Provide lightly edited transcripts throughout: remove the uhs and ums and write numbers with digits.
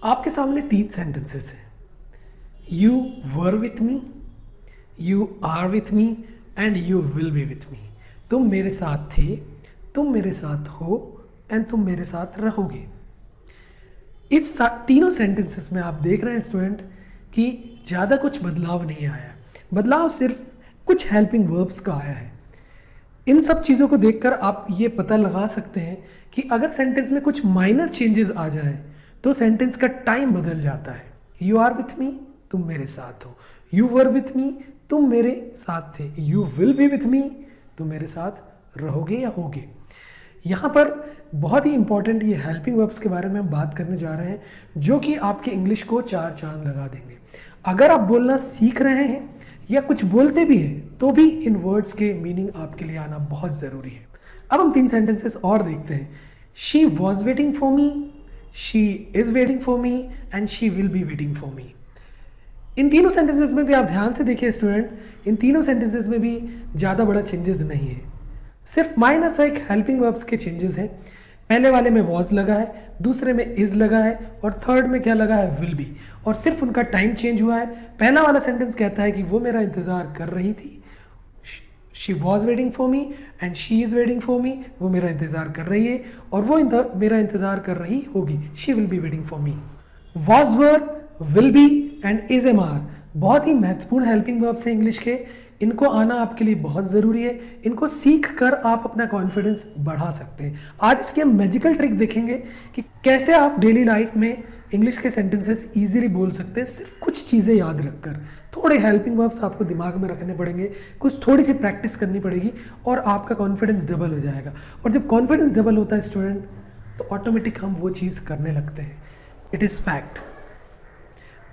आपके सामने 3 सेंटेंसेस हैं। You were with me, you are with me and you will be with me. तुम मेरे साथ थे, तुम मेरे साथ हो एंड तुम मेरे साथ रहोगे। इस तीनों सेंटेंसेस में आप देख रहे हैं स्टूडेंट कि ज़्यादा कुछ बदलाव नहीं आया है। बदलाव सिर्फ कुछ हेल्पिंग वर्ब्स का आया है। इन सब चीज़ों को देखकर आप ये पता लगा सकते हैं कि अगर सेंटेंस में कुछ माइनर चेंजेस आ जाए तो सेंटेंस का टाइम बदल जाता है। यू आर विथ मी, तुम मेरे साथ हो। यू वर विथ मी, तुम मेरे साथ थे। You will be with me, तुम मेरे साथ रहोगे या होगे। यहाँ पर बहुत ही इंपॉर्टेंट ये हेल्पिंग वर्ब्स के बारे में हम बात करने जा रहे हैं जो कि आपके इंग्लिश को 4 चांद लगा देंगे। अगर आप बोलना सीख रहे हैं या कुछ बोलते भी हैं तो भी इन वर्ड्स के मीनिंग आपके लिए आना बहुत ज़रूरी है। अब हम 3 सेंटेंसेस और देखते हैं। She was waiting for me, she is waiting for me and she will be waiting for me. इन तीनों सेंटेंसेस में भी आप ध्यान से देखिए स्टूडेंट, इन तीनों सेंटेंसेस में भी ज़्यादा बड़ा चेंजेस नहीं है, सिर्फ माइनर सा एक हेल्पिंग वर्ब्स के चेंजेस हैं। पहले वाले में वॉज लगा है, दूसरे में इज लगा है और थर्ड में क्या लगा है, विल बी, और सिर्फ उनका टाइम चेंज हुआ है। पहला वाला सेंटेंस कहता है कि वो मेरा इंतज़ार कर रही थी, she was waiting for me and she is waiting for मी, वो मेरा इंतज़ार कर रही है और वो मेरा इंतज़ार कर रही होगी, she will be waiting for me. Was were, will be and is am are बहुत ही महत्वपूर्ण हेल्पिंग वर्ब्स हैं इंग्लिश के। इनको आना आपके लिए बहुत ज़रूरी है। इनको सीख कर आप अपना कॉन्फिडेंस बढ़ा सकते हैं। आज इसकी हम मैजिकल ट्रिक देखेंगे कि कैसे आप डेली लाइफ में इंग्लिश के सेंटेंसेस इजीली बोल सकते हैं, सिर्फ कुछ चीज़ें याद रखकर। थोड़े हेल्पिंग वर्ब्स आपको दिमाग में रखने पड़ेंगे, कुछ थोड़ी सी प्रैक्टिस करनी पड़ेगी और आपका कॉन्फिडेंस डबल हो जाएगा। और जब कॉन्फिडेंस डबल होता है स्टूडेंट तो ऑटोमेटिक हम वो चीज़ करने लगते हैं। It is fact.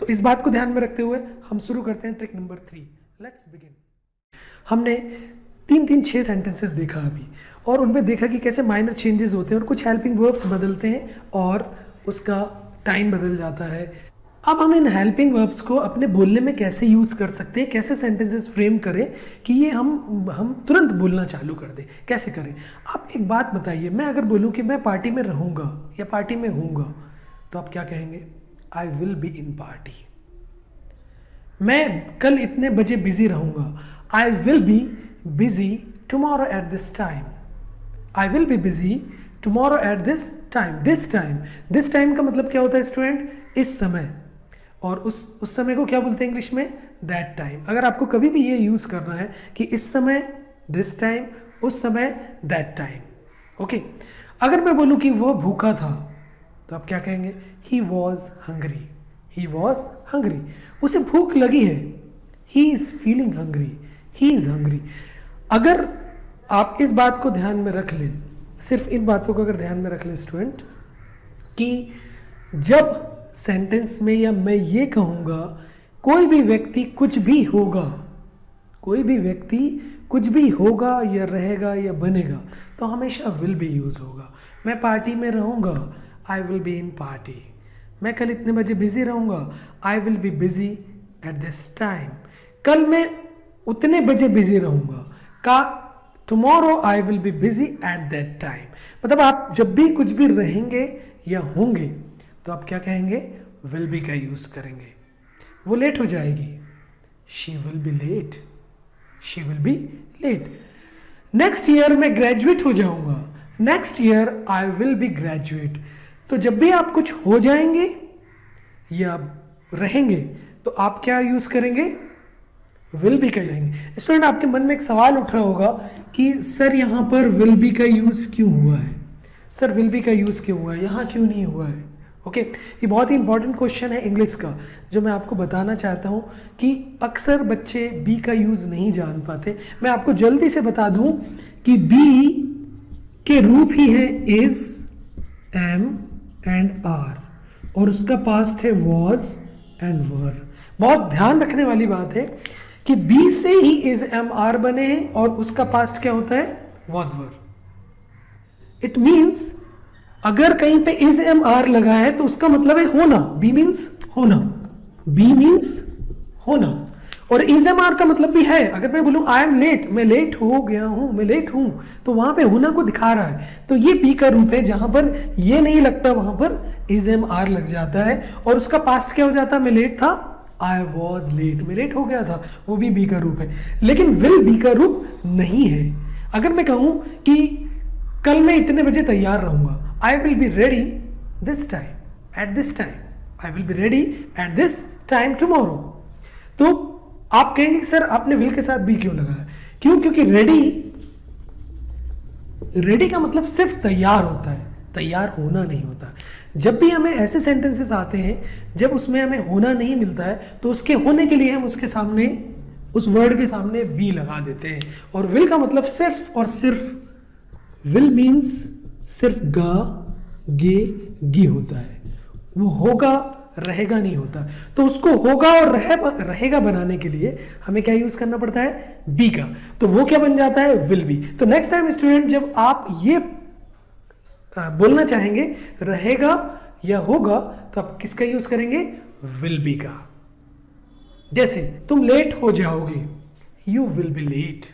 तो इस बात को ध्यान में रखते हुए हम शुरू करते हैं ट्रिक नंबर 3। Let's begin. हमने 6 सेंटेंसेस देखा अभी और उनमें देखा कि कैसे माइनर चेंजेस होते हैं और कुछ हेल्पिंग वर्ब्स बदलते हैं और उसका टाइम बदल जाता है। अब हम इन हेल्पिंग वर्ब्स को अपने बोलने में कैसे यूज़ कर सकते हैं, कैसे सेंटेंसेस फ्रेम करें कि ये हम तुरंत बोलना चालू कर दें, कैसे करें। आप एक बात बताइए, मैं अगर बोलूँ कि मैं पार्टी में रहूँगा या पार्टी में हूँगा तो आप क्या कहेंगे? आई विल बी इन पार्टी। मैं कल इतने बजे बिजी रहूँगा, I will be busy tomorrow at this time. I will be busy tomorrow at this time. This time का मतलब क्या होता है स्टूडेंट? इस समय। और उस समय को क्या बोलते हैं इंग्लिश में? That time. अगर आपको कभी भी ये यूज़ करना है कि इस समय this time, उस समय that time. ओके। अगर मैं बोलूँ कि वो भूखा था तो आप क्या कहेंगे? He was hungry. He was hungry. उसे भूख लगी है। He is feeling hungry. He is hungry. अगर आप इस बात को ध्यान में रख लें, सिर्फ इन बातों को अगर ध्यान में रख लें स्टूडेंट, कि जब सेंटेंस में या मैं ये कहूँगा कोई भी व्यक्ति कुछ भी होगा, कोई भी व्यक्ति कुछ भी होगा या रहेगा या बनेगा तो हमेशा विल बी यूज़ होगा। मैं पार्टी में रहूँगा, आई विल बी इन पार्टी। मैं कल इतने बजे बिजी रहूँगा, आई will be busy at this time. कल मैं उतने बजे बिजी रहूँगा का tomorrow I will be busy at that time. मतलब आप जब भी कुछ भी रहेंगे या होंगे तो आप क्या कहेंगे? विल बी का यूज़ करेंगे। वो लेट हो जाएगी, she will be late, she will be late. Next year मैं ग्रेजुएट हो जाऊँगा, next year I will be graduate. तो जब भी आप कुछ हो जाएंगे या रहेंगे तो आप क्या यूज़ करेंगे? विल बी का रहेंगे। स्टूडेंट, आपके मन में एक सवाल उठ रहा होगा कि सर यहाँ पर विल बी का यूज़ क्यों हुआ है? सर विल बी का यूज़ क्यों हुआ है, यहाँ क्यों नहीं हुआ है? ओके, ये बहुत ही इंपॉर्टेंट क्वेश्चन है इंग्लिश का जो मैं आपको बताना चाहता हूँ कि अक्सर बच्चे बी का यूज़ नहीं जान पाते। मैं आपको जल्दी से बता दूँ कि बी के रूप ही है इज़, एम एंड आर और उसका पास्ट है वॉज एंड वर। बहुत ध्यान रखने वाली बात है कि बी से ही इज एम आर बने हैं और उसका पास्ट क्या होता है? Was were. इट मीन्स अगर कहीं पे इज एम आर लगा है तो उसका मतलब है होना। बी मीन्स होना, बी मीन्स होना। और इज एम आर का मतलब भी है, अगर मैं बोलूँ आई एम लेट, मैं लेट हो गया हूँ, मैं लेट हूँ, तो वहां पे होना को दिखा रहा है। तो ये बी का रूप है, जहां पर ये नहीं लगता वहां पर इज एम आर लग जाता है, और उसका पास्ट क्या हो जाता है, मैं लेट था, आई वॉज लेट, मैं लेट हो गया था, वो भी बी का रूप है। लेकिन विल बी का रूप नहीं है। अगर मैं कहूं कि कल मैं इतने बजे तैयार रहूंगा, आई will be ready this time at this time, I will be ready at this time tomorrow. तो आप कहेंगे कि सर आपने विल के साथ बी क्यों लगाया? क्यों? क्योंकि रेडी का मतलब सिर्फ तैयार होता है, तैयार होना नहीं होता। जब भी हमें ऐसे सेंटेंसेस आते हैं जब उसमें हमें होना नहीं मिलता है, तो उसके होने के लिए हम उसके सामने, उस वर्ड के सामने बी लगा देते हैं। और विल का मतलब सिर्फ और सिर्फ, विल मीन्स सिर्फ गा गे गी होता है, वो होगा रहेगा नहीं होता। तो उसको होगा और रहेगा बनाने के लिए हमें क्या यूज करना पड़ता है, बी का। तो वो क्या बन जाता है, विल बी। तो नेक्स्ट टाइम स्टूडेंट जब आप ये बोलना चाहेंगे रहेगा या होगा, तो आप किसका यूज करेंगे, विल बी का। जैसे तुम लेट हो जाओगे, यू विल बी लेट।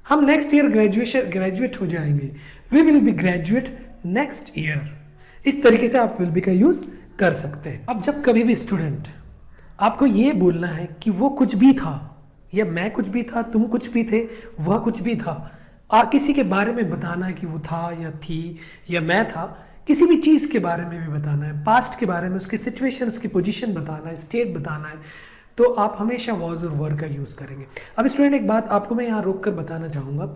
हम नेक्स्ट ईयर ग्रेजुएट हो जाएंगे, we will be graduate next year. इस तरीके से आप विल बी का यूज कर सकते हैं। अब जब कभी भी स्टूडेंट आपको ये बोलना है कि वो कुछ भी था, या मैं कुछ भी था, तुम कुछ भी थे, वह कुछ भी था, किसी के बारे में बताना है कि वो था या थी या मैं था, किसी भी चीज़ के बारे में भी बताना है, पास्ट के बारे में, उसकी सिचुएशन, उसकी पोजीशन बताना है, स्टेट बताना है, तो आप हमेशा वॉज और वर का यूज़ करेंगे। अब स्टूडेंट एक बात आपको मैं यहाँ रोक कर बताना चाहूँगा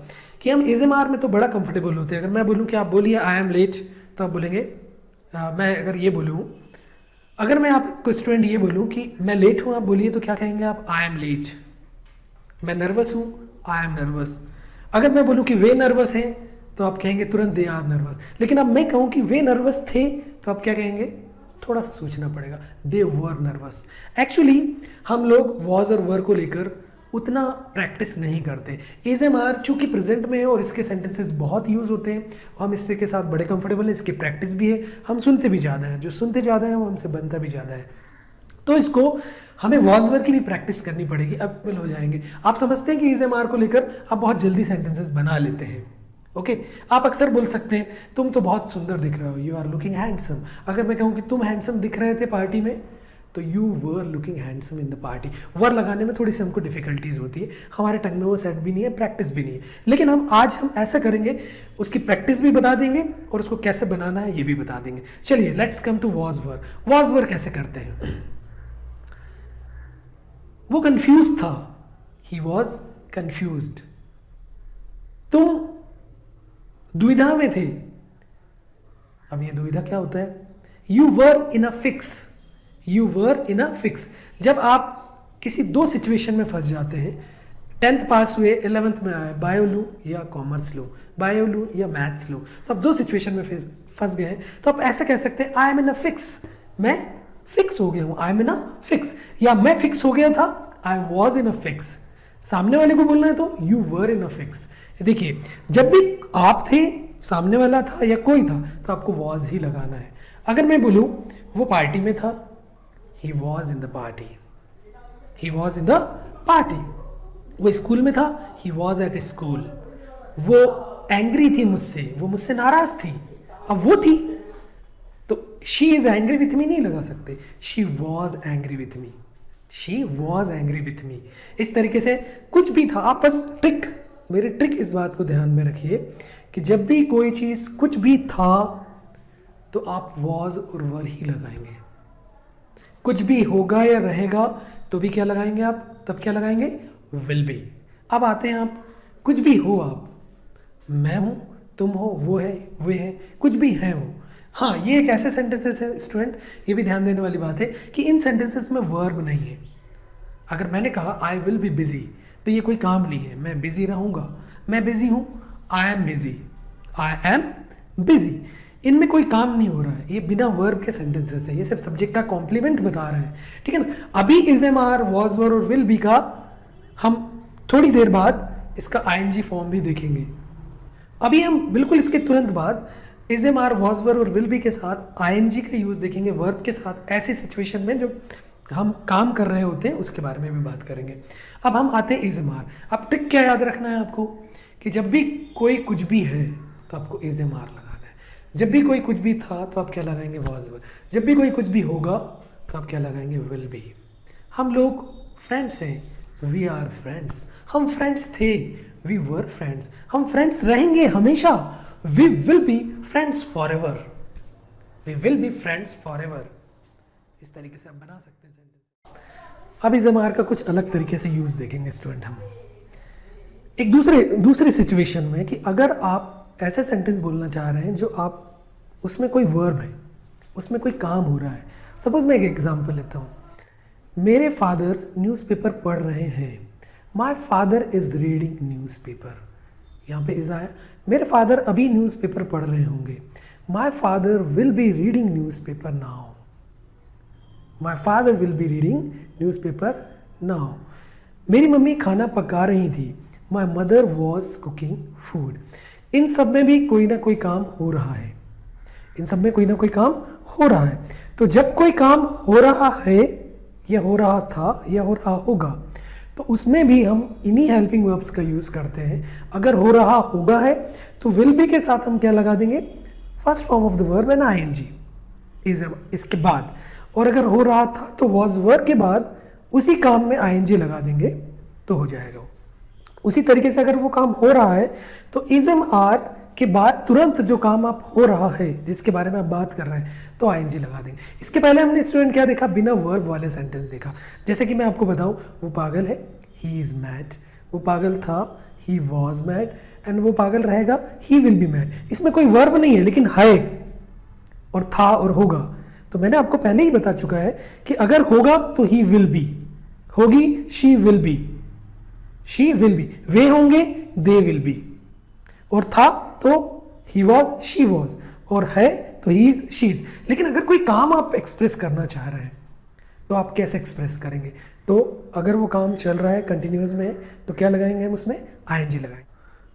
कि हम इज एम आर में तो बड़ा कंफर्टेबल होते हैं। अगर मैं बोलूँ कि आप बोलिए आई एम लेट, तो आप बोलेंगे मैं अगर ये बोलूँ, अगर मैं आपको स्टूडेंट ये बोलूँ कि मैं लेट हूँ, आप बोलिए तो क्या कहेंगे आप, आई एम लेट। मैं नर्वस हूँ, आई एम नर्वस। अगर मैं बोलूँ कि वे नर्वस हैं, तो आप कहेंगे तुरंत दे आर नर्वस। लेकिन अब मैं कहूँ कि वे नर्वस थे, तो आप क्या कहेंगे, थोड़ा सा सोचना पड़ेगा, दे वर नर्वस। एक्चुअली हम लोग वॉज और वर को लेकर उतना प्रैक्टिस नहीं करते। इज एम आर चूँकि प्रेजेंट में है और इसके सेंटेंसेस बहुत यूज़ होते हैं, हम इससे के साथ बड़े कंफर्टेबल हैं, इसकी प्रैक्टिस भी है, हम सुनते भी ज़्यादा हैं, जो सुनते ज़्यादा हैं वो हमसे बनता भी ज़्यादा है। तो इसको हमें वॉज वर की भी प्रैक्टिस करनी पड़ेगी, अब हो जाएंगे। आप समझते हैं कि इज एम आर को लेकर आप बहुत जल्दी सेंटेंसेस बना लेते हैं। ओके आप अक्सर बोल सकते हैं तुम तो बहुत सुंदर दिख रहे हो, यू आर लुकिंग हैंडसम। अगर मैं कहूँ कि तुम हैंडसम दिख रहे थे पार्टी में, तो you were looking handsome in the party. Were लगाने में थोड़ी सी हमको डिफिकल्टीज होती है, हमारे टंग में वो सेट भी नहीं है, प्रैक्टिस भी नहीं है। लेकिन हम ऐसा करेंगे, उसकी प्रैक्टिस भी बता देंगे और उसको कैसे बनाना है ये भी बता देंगे। चलिए let's come to was were. Was were कैसे करते हैं, वो कंफ्यूज था, ही वॉज कंफ्यूज्ड। तुम दुविधा में थे, अब ये दुविधा क्या होता है, you were in a fix, you were in a fix. जब आप किसी दो सिचुएशन में फंस जाते हैं, 10th पास हुए, 11th में आए, बायो लूँ या कॉमर्स लूँ, बायो लूँ या मैथ्स लूँ, तो आप दो सिचुएशन में फंस गए हैं, तो आप ऐसा कह सकते हैं I am in a fix, मैं फिक्स हो गया हूँ, I am in a fix. या मैं फिक्स हो गया था, I was in a fix. सामने वाले को बोलना है तो you were in a fix. देखिए जब भी आप थे, सामने वाला था या कोई था, तो आपको वॉज ही लगाना है। अगर मैं बोलूँ वो पार्टी में था, he was in the party, he was in the party. वो स्कूल में था, ही वॉज एट स्कूल। वो एंग्री थी मुझसे, वो मुझसे नाराज थी, अब वो थी, तो she is angry with me नहीं लगा सकते, she was angry with me, she was angry with me. इस तरीके से कुछ भी था। आप बस मेरी ट्रिक इस बात को ध्यान में रखिए कि जब भी कोई चीज़ कुछ भी था, तो आप वॉज और वर ही लगाएंगे। कुछ भी होगा या रहेगा तो भी क्या लगाएंगे आप, तब क्या लगाएंगे, विल बी। अब आते हैं आप, कुछ भी हो आप, मैं हूँ, तुम हो, वो है, वे है, कुछ भी है वो। हाँ ये एक ऐसे सेंटेंसेस है स्टूडेंट, ये भी ध्यान देने वाली बात है कि इन सेंटेंसेस में वर्ब नहीं है। अगर मैंने कहा आई विल बी बिजी, तो ये कोई काम नहीं है, मैं बिजी रहूँगा, मैं बिजी हूँ, I am busy, I am busy. इनमें कोई काम नहीं हो रहा है, ये बिना वर्ब के सेंटेंसेस है, ये सिर्फ सब्जेक्ट का कॉम्प्लीमेंट बता रहे हैं, ठीक है ना। अभी is am are, was were और विल बी का हम थोड़ी देर बाद इसका आईएनजी फॉर्म भी देखेंगे। अभी हम बिल्कुल इसके तुरंत बाद is am are, was were और विल बी के साथ आईएनजी का यूज देखेंगे वर्ब के साथ, ऐसी सिचुएशन में जब हम काम कर रहे होते हैं उसके बारे में भी बात करेंगे। अब हम आते हैं इज एम आर। अब ट्रिक क्या याद रखना है आपको कि जब भी कोई कुछ भी है तो आपको इज एम आर लगाना है। जब भी कोई कुछ भी था तो आप क्या लगाएंगे, वॉज वर। जब भी कोई कुछ भी होगा तो आप क्या लगाएंगे, विल बी। हम लोग फ्रेंड्स हैं, वी आर फ्रेंड्स। हम फ्रेंड्स थे, वी वर फ्रेंड्स। हम फ्रेंड्स रहेंगे हमेशा, we will be friends forever. We will be friends forever. इस तरीके से आप बना सकते हैं सेंटेंस। अब इस एमआर का कुछ अलग तरीके से यूज देखेंगे स्टूडेंट हम एक दूसरे सिचुएशन में, कि अगर आप ऐसे सेंटेंस बोलना चाह रहे हैं जो आप उसमें कोई वर्ब है, उसमें कोई काम हो रहा है। सपोज मैं एक एग्जांपल लेता हूँ, मेरे फादर न्यूज़पेपर पढ़ रहे हैं। My father is reading newspaper. यहाँ पे इज आया, मेरे फादर अभी न्यूज़पेपर पढ़ रहे होंगे। My father will be reading newspaper now. My father will be reading newspaper now. मेरी मम्मी खाना पका रही थी। My mother was cooking food. इन सब में भी कोई ना कोई काम हो रहा है। इन सब में कोई ना कोई काम हो रहा है। तो जब कोई काम हो रहा है, या हो रहा था, या हो रहा होगा, तो उसमें भी हम इन्हीं हेल्पिंग वर्ब्स का यूज़ करते हैं। अगर हो रहा होगा है तो विल बी के साथ हम क्या लगा देंगे, first form of the verb and ING is इसके बाद। और अगर हो रहा था तो वॉज वर्ब के बाद उसी काम में आईएनजी लगा देंगे तो हो जाएगा। उसी तरीके से अगर वो काम हो रहा है तो इज एम आर के बाद तुरंत जो काम आप हो रहा है, जिसके बारे में आप बात कर रहे हैं, तो आईएनजी लगा देंगे। इसके पहले हमने स्टूडेंट क्या देखा, बिना वर्ब वाले सेंटेंस देखा। जैसे कि मैं आपको बताऊं, वो पागल है, ही इज मैड। वो पागल था, ही वॉज मैड। एंड वो पागल रहेगा, ही विल बी मैड। इसमें कोई वर्ब नहीं है, लेकिन है और था और होगा। तो मैंने आपको पहले ही बता चुका है कि अगर होगा तो ही विल बी, होगी she will be, she will be, वे होंगे दे विल बी, और था तो ही वॉज शी वॉज, और है तो ही इज शी इज। लेकिन अगर कोई काम आप एक्सप्रेस करना चाह रहे हैं तो आप कैसे एक्सप्रेस करेंगे, तो अगर वो काम चल रहा है कंटिन्यूअस में तो क्या लगाएंगे हम उसमें, आईएनजी लगाएंगे।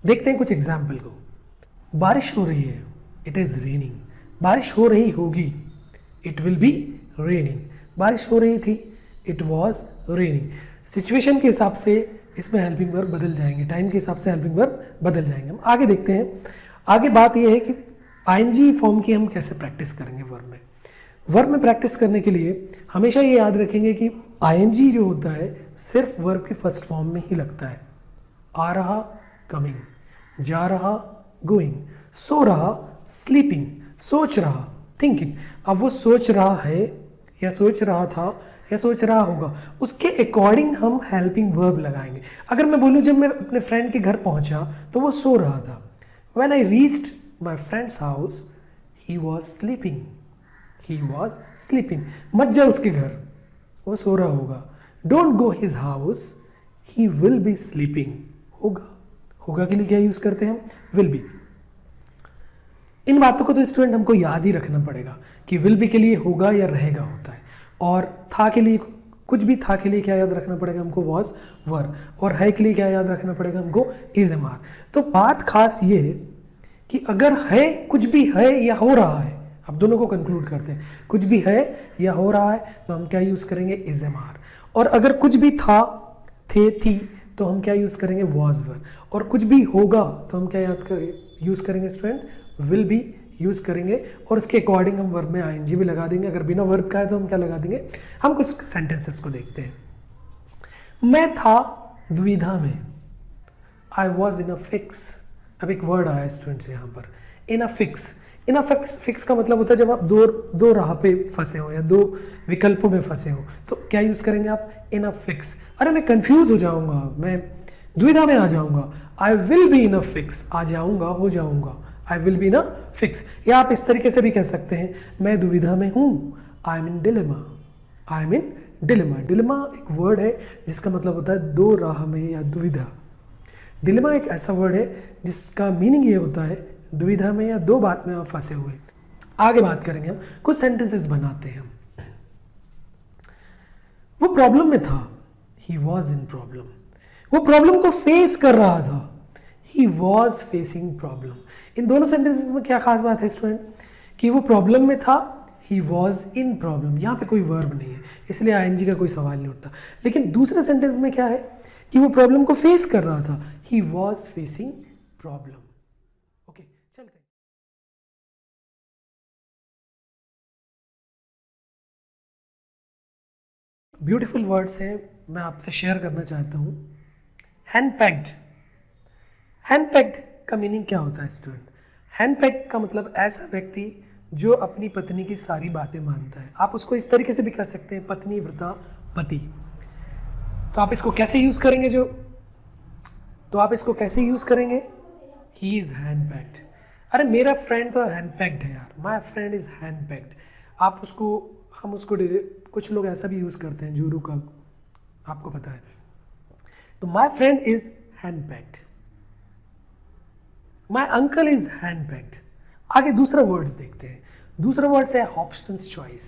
देखते हैं कुछ एग्जाम्पल को। बारिश हो रही है, इट इज रेनिंग। बारिश हो रही होगी, इट विल बी रेनिंग। बारिश हो रही थी, इट वॉज रेनिंग। सिचुएशन के हिसाब से इसमें हेल्पिंग वर्ब बदल जाएंगे, टाइम के हिसाब से हेल्पिंग वर्ब बदल जाएंगे। हम आगे देखते हैं। आगे बात यह है कि आईएनजी फॉर्म की हम कैसे प्रैक्टिस करेंगे वर्ब में। वर्ब में प्रैक्टिस करने के लिए हमेशा ये याद रखेंगे कि आईएनजी जो होता है सिर्फ वर्ब के फर्स्ट फॉर्म में ही लगता है। आ रहा कमिंग, जा रहा गोइंग, सो रहा स्लीपिंग, सोच रहा थिंकिंग। अब वो सोच रहा है या सोच रहा था या सोच रहा होगा, उसके अकॉर्डिंग हम हेल्पिंग वर्ब लगाएंगे। अगर मैं बोलूँ जब मैं अपने फ्रेंड के घर पहुंचा तो वो सो रहा था। When I reached my friends house he was sleeping, he was sleeping. मत जा उसके घर, वो सो रहा होगा। Don't go his house, he will B sleeping. होगा, होगा के लिए क्या यूज करते हैं हम, विल बी। इन बातों को तो स्टूडेंट हमको याद ही रखना पड़ेगा कि विल बी के लिए होगा या रहेगा होता है, और था के लिए कुछ भी था के लिए क्या याद रखना पड़ेगा हमको, वॉज वर, और है के लिए क्या याद रखना पड़ेगा हमको, इज एम आर। तो बात खास ये है कि अगर है, कुछ भी है या हो रहा है, अब दोनों को कंक्लूड करते हैं, कुछ भी है या हो रहा है तो हम क्या यूज करेंगे, इज एम आर। और अगर कुछ भी था, थे, थी, तो हम क्या यूज करेंगे, वॉज वर। और कुछ भी होगा तो हम क्या यूज करेंगे स्टूडेंट, विल बी यूज करेंगे, और उसके अकॉर्डिंग हम वर्ब में आईएनजी भी लगा देंगे। अगर बिना वर्ब का है तो हम क्या लगा देंगे। हम कुछ सेंटेंसेस को देखते हैं। मैं था दुविधा में, I was in a fix. अब एक वर्ड आया स्टूडेंट्स यहाँ पर, इन a fix. In a fix का मतलब होता है जब आप दो राह पे फंसे हो या दो विकल्पों में फंसे हो, तो क्या यूज करेंगे आप, इन अ फिक्स। अरे मैं कंफ्यूज हो जाऊंगा, मैं दुविधा में आ जाऊंगा, I will be in a fix, आ जाऊंगा, हो जाऊंगा, I will be in a fix. या आप इस तरीके से भी कह सकते हैं, मैं दुविधा में हूं, I am in dilemma, I am in dilemma. Dilemma एक वर्ड है जिसका मतलब होता है दो राह में या दुविधा। डिलेमा एक ऐसा वर्ड है जिसका मीनिंग ये होता है दुविधा में या दो बात में आप फंसे हुए। आगे बात करेंगे हम, कुछ सेंटेंसेस बनाते हैं हम। वो प्रॉब्लम में था, ही वॉज इन प्रॉब्लम। वो प्रॉब्लम को फेस कर रहा था, ही वॉज फेसिंग प्रॉब्लम। इन दोनों सेंटेंसेस में क्या खास बात है स्टूडेंट, कि वो प्रॉब्लम में था, ही वॉज इन प्रॉब्लम, यहाँ पे कोई वर्ब नहीं है इसलिए आईएनजी का कोई सवाल नहीं उठता। लेकिन दूसरे सेंटेंस में क्या है कि वो प्रॉब्लम को फेस कर रहा था, he was facing problem. Okay, चलते हैं। ब्यूटीफुल वर्ड्स हैं, मैं आपसे शेयर करना चाहता हूँ। हैंडपैक्ड। हैंडपैक्ड का मीनिंग क्या होता है स्टूडेंट? हैंडपैक्ड का मतलब ऐसा व्यक्ति जो अपनी पत्नी की सारी बातें मानता है। आप उसको इस तरीके से भी कह सकते हैं, पत्नी व्रता पति। तो आप इसको कैसे यूज़ करेंगे ही इज़ हैंडपैक्ड। अरे मेरा फ्रेंड तो हैंडपैक्ड है यार, माई फ्रेंड इज़ हैंडपैक्ड। आप उसको, हम उसको कुछ लोग ऐसा भी यूज़ करते हैं जोरू का, आपको पता है। तो my friend is handicapped, my uncle is handicapped. आगे दूसरा वर्ड्स देखते हैं। दूसरा वर्ड्स है हॉब्सन्स चॉइस।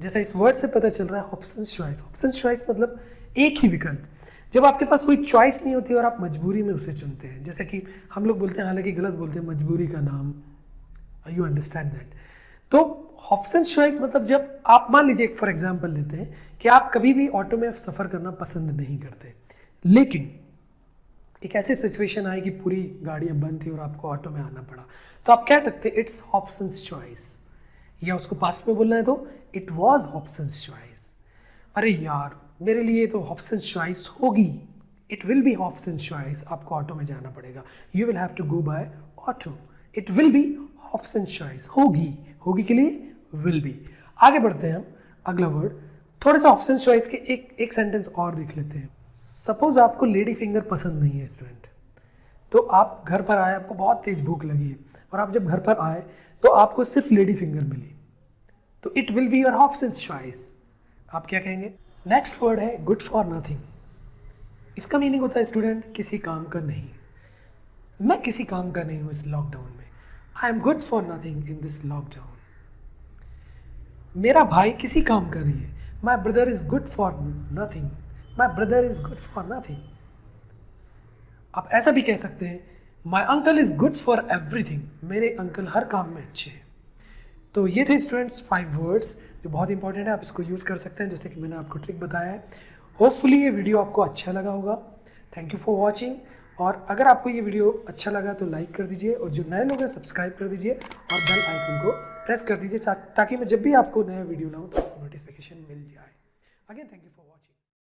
जैसा इस वर्ड से पता चल रहा है, हॉब्सन्स चॉइस। हॉब्सन्स चॉइस मतलब एक ही विकल्प। जब आपके पास कोई चॉइस नहीं होती और आप मजबूरी में उसे चुनते हैं, जैसे कि हम लोग बोलते हैं, हालांकि गलत बोलते हैं, मजबूरी का नाम, यू अंडरस्टैंड दैट। तो हॉब्सन्स चॉइस मतलब जब आप मान लीजिए, फॉर एग्जांपल लेते हैं कि आप कभी भी ऑटो में सफ़र करना पसंद नहीं करते, लेकिन एक ऐसी सिचुएशन आई कि पूरी गाड़ियाँ बंद थी और आपको ऑटो में आना पड़ा, तो आप कह सकते हैं इट्स हॉब्सन्स चॉइस। या उसको पास्ट में बोलना है तो इट वॉज हॉब्सन्स चॉइस। अरे यार मेरे लिए तो हॉब्सन्स चॉइस होगी, it will be Hobson's choice. आपको ऑटो में जाना पड़ेगा, you will have to go by auto, it will be Hobson's choice. होगी के लिए विल बी। आगे बढ़ते हैं हम, अगला वर्ड। थोड़ा सा हॉब्सन्स चॉइस के एक सेंटेंस और देख लेते हैं। सपोज आपको लेडी फिंगर पसंद नहीं है स्टूडेंट, तो आप घर पर आए, आपको बहुत तेज भूख लगी है, और आप जब घर पर आए तो आपको सिर्फ लेडी फिंगर मिली, तो it will be your Hobson's choice. आप क्या कहेंगे? नेक्स्ट वर्ड है गुड फॉर नथिंग। इसका मीनिंग होता है स्टूडेंट किसी काम का नहीं। मैं किसी काम का नहीं हूँ इस लॉकडाउन में, I am good for nothing in this lockdown. मेरा भाई किसी काम का नहीं है, my brother is good for nothing, my brother is good for nothing. आप ऐसा भी कह सकते हैं, my uncle is good for everything, मेरे अंकल हर काम में अच्छे हैं। तो ये थे स्टूडेंट्स 5 वर्ड्स जो बहुत इंपॉर्टेंट है, आप इसको यूज़ कर सकते हैं जैसे कि मैंने आपको ट्रिक बताया है। होपफुली ये वीडियो आपको अच्छा लगा होगा। Thank you for watching. और अगर आपको ये वीडियो अच्छा लगा तो लाइक कर दीजिए, और जो नए लोग हैं सब्सक्राइब कर दीजिए, और बेल आइकन को प्रेस कर दीजिए ताकि मैं जब भी आपको नया वीडियो लाऊँ तो आपको नोटिफिकेशन मिल जाए। Again thank you.